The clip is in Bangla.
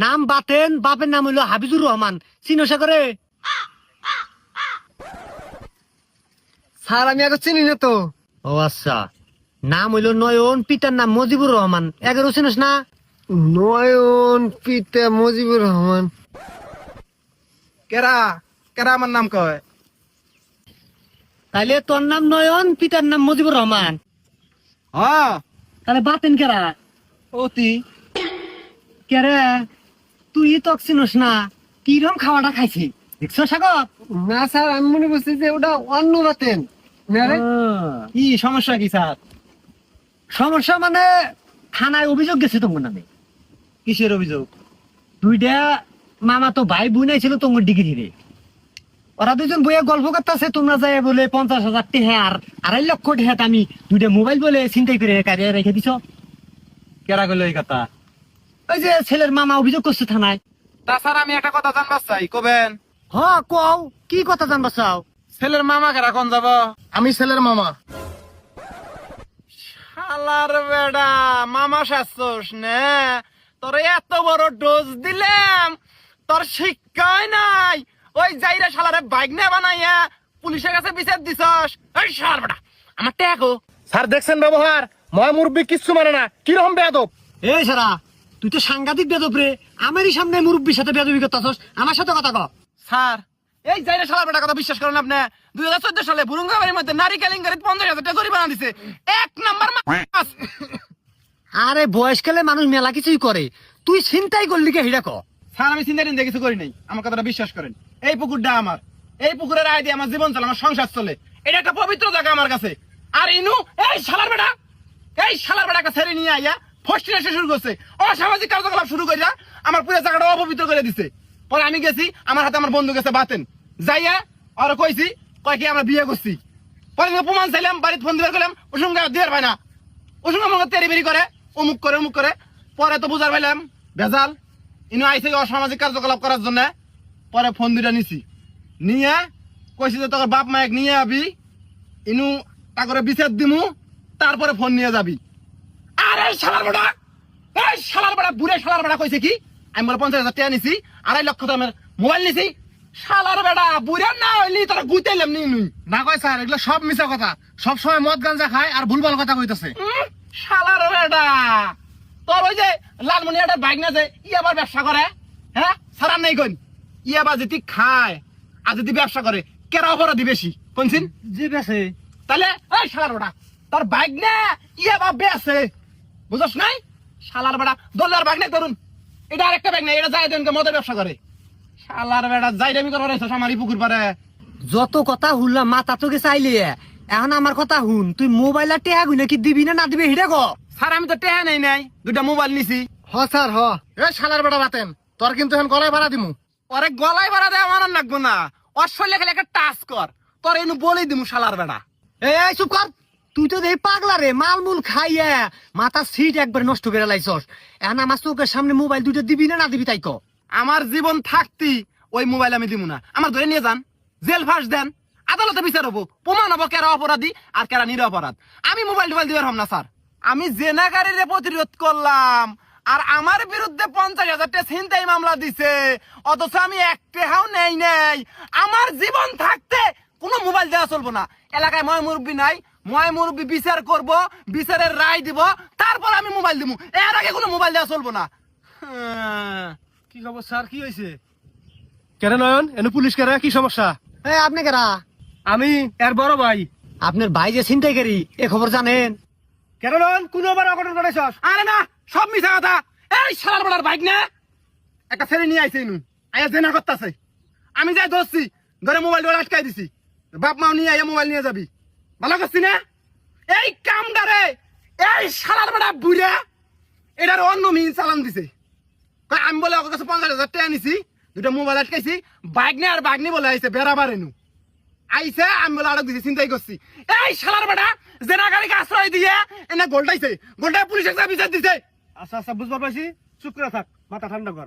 নাম বাতেন, বাপের নাম হইলো হাবিজুর রহমান, চিনোসা করে? স্যার আমি আগে চিনি না তো। ও আচ্ছা, নাম হইলো নয়ন, পিতার নাম মজিবুর রহমান, এগারো চিনোস না? নয়ন পিতা মুজিবুর রহমান। কেরা কেরা আমার নাম কয়? তাইলে তোর নাম নয়ন, পিতার নাম মজিবুর রহমান, হ্যাঁ তাহলে বাতেন কেরা? অতি কেরে তুই তো চিনোস না? কিরম খাওয়াটা খাইছি দেখছো সাগর? না স্যার, আমি মনে করছি যে ওটা অন্য বাতেন। না রে? কি সমস্যা কি স্যার? সমস্যা মানে থানায় অভিযোগ গেছে তোমার নামে। কিসের অভিযোগ? দুইটা মামা তো ভাই বোন ছিল তোমার ডিগ্রি রে, ওরা দুজন বইয়ে গল্প করতেছে, তোমরা যাই বলে 50,000 টাকা আর 2.5 লক্ষ টাকা আমি দুইটা মোবাইল বলে চিন্তাই করে কারিয়ে রেখে দিছ। কেরা কইলো এই কথা? ওই যে ছেলের মামা অভিযোগ করছে থানায়। তাছাড়া আমি একটা কথা জানবার চাই, কবেন? হ কও, কি কথা জানবা চাও? ছেলের মামা কেরা কোন যাব? আমি ছেলের মামা। শালার বেড়া, মামা শাসছস নে? তোর এত বড় ডোজ দিলাম, তোর শিক্ষাই নাই। ওই যাইরা শালারে বাইক না বানাইয়া পুলিশের কাছে বিচার দিছস। এই শালার বেড়া, আমার ট্যাগো। স্যার দেখছেন ব্যবহার, ময় মুরব্বী কিচ্ছু মানে না, কিরকম বেয়াদব। এই সারা, তুই তো সাংঘাতিক বেদব রে, আমারই সামনে মুরব্বীর সাথে বেদবি করতেছস, আমার সাথে কথা কও। স্যার, এই যাইরা শালার বেটা কথা বিশ্বাস করেন আপনি? 2014 সালে বুরুঙ্গাবাড়ির মধ্যে নারী কেলেঙ্কারিতে 50,000 টাকা জরিমানা দিছে। এক নাম্বার মাস। আরে বয়সকালে মানুষ মেলা কিছুই করে, তুই চিন্তাই করলি কে হিডা ক? স্যার আমি চিন্তা টিন্তা কিছু করি নাই, আমার কথাটা বিশ্বাস করেন। এই পুকুরটা আমার, এই পুকুরের আয় দিয়ে আমার জীবন চলে, আমার সংসার চলে। এটা একটা পবিত্র জায়গা আমার কাছে। আর ইনু এই শালার বেটা, এই শালার বেটাকে ছেড়ে নিয়ে আইয়া ফষ্টিনা শুরু করছে, অসামাজিক কার্যকলাপ শুরু করিয়া আমার পুরো জায়গাটা অপবিত্র করে দিছে। পরে আমি গেছি, আমার হাতে আমার বন্ধু গেছে বাতেন, যাইয়া আর কইছি, কয় কি আমরা বিয়ে করছি। পরে প্রমাণ চাইলাম, বাড়িতে ফোন দিবার গেলাম, ওর সঙ্গে দিয়ে পায় না, ওর সঙ্গে আমার তেরি বেরি করে, অমুক করে অমুক করে। পরে তো বুঝার পাইলাম ভেজাল, ইনু আইসে অসামাজিক কার্যকলাপ করার জন্য। পরে ফোন দুইটা নিছি, নিয়ে কইছি যে তোর বাপ মায়ের নিয়ে আবি, ইনু তারপরে বিচার দিমু, তারপরে ফোন নিয়ে যাবি। আর এই শালার বেটা, এই শালার বেটা, বুড়ে শালার বেটা কইছে কি আমি বলে 50,000 টাকা নিছি, 2.5 লক্ষ দামের মোবাইল নিছি। শালার বেটা বুড়ে না হইলি তোরা গুইতাইলাম নি নুই। না কয় স্যার, এগুলো সব মিছা কথা, সব সময় মদ গাঞ্জা খায় আর ভুলভাল কথা কইতাছে। শালার বেটা, তোর ওই যে লালমনিয়াটা বাইক না যে ই আবার ব্যবসা করে, হ্যাঁ সারার নাই কইন। ই আবার যদি খায় আর যদি ব্যবসা করে, কেরা অপরাধী বেশি কোনছিন? জি বেছে তাহলে এই শালার বেটা, তোর বাইক না ই আবার বেছে, বুঝছ নাই? শালার বেটা দোলার বাইক নাই তরুণ, এটা আরেকটা বাইক নাই, এটা যাই দেনকে মদের ব্যবসা করে। শালার বেটা যাই আমি করবার আমারই পুকুর পারে। যত কথা হুনলাম, মাথা তোকে চাইলে এখন আমার কথা হুন, তুই মোবাইল আর টেহা গুনে কি দিবি না দিবি হিডা ক? স্যার আমি তো টেহা নেই নাই, দুটা মোবাইল নিছি। হ স্যার হ। এ শালার বেটা বাতেন, তোর কিন্তু এখন গলায় ভাড়া দিমু। ওরে গলায় ভাড়া দেয় আমার নাকবো না, ওর শরীরে খালি একটা টাচ কর, তোর এনু বলেই দিমু শালার বেটা। এই চুপ কর, তুই তো দেই পাগলা রে, মালমুল খাইয়া মাথা সিট একবার নষ্ট করে লাইছস। এখন আমার চোখের সামনে মোবাইল দুইটা দিবি না দিবি তাই ক? আমার জীবন থাকতি ওই মোবাইল আমি দিমু না। আমার ধরে নিয়ে যান, জেল ফাঁস দেন, আদালতে বিচার হবো, প্রমাণ হবো কেরা অপরাধী আর কেরা নিরপরাধ। আমি মোবাইল টোবাইল দিবার হম না স্যার। আমি জেনাকারীরে প্রতিরোধ করলাম আর আমার বিরুদ্ধে 50,000 টাকা ছিনতাই মামলা দিছে, অথচ আমি এক টাকাও নেই নাই। আমার জীবন থাকতে কোনো মোবাইল দেওয়া চলবো না। এলাকায় ময় মুরব্বী নাই, ময় মুরব্বী বিচার করব, বিচারের রায় দিব, তারপর আমি মোবাইল দিব। এর আগে কোনো মোবাইল দেওয়া চলবো না। কি খবর স্যার, কি হয়েছে? কেন নয়ন, এনে পুলিশ কেরা, কি সমস্যা? এই আপনি কেরা? আমি এর বড় ভাই। আপনার ভাই যে ছিনতাইকারী, এ খবর জানেন? কেন নয়ন, কোন আবার অঘটন ঘটাইছস? আরে না, সব মিছা কথা। এই শালার বেলার বাইক না একটা ছেলে নিয়ে আইছে ইনু, আয়া জেনা করতেছে। আমি যাই ধরছি, ধরে মোবাইল ধরে আটকাই দিছি। বাপ মাও নিয়ে আয়া মোবাইল নিয়ে যাবি, ভালো করছি না? এই কামদারে এই শালার বেলা বুড়া এটার অন্য মিন চালান দিছে। কয় আমি বলে ওর কাছে 50,000 টাকা নিছি, দুটো মোবাইল আটকাইছি, বাইক নিয়ে আর বাইক নিয়ে বলে আইছে বেড়াবার এনু আইছে, আমি বলে আটক দিছি, চিন্তাই করছি। এই শালার বেটা জেনা গাড়িকে আশ্রয় দিয়ে এনে গোলটাইছে, গোলটায় পুলিশের কাছে বিচার দিছে। আচ্ছা আচ্ছা, বুঝবার পাইছি, চুপ করে থাক, মাথা ঠান্ডা কর।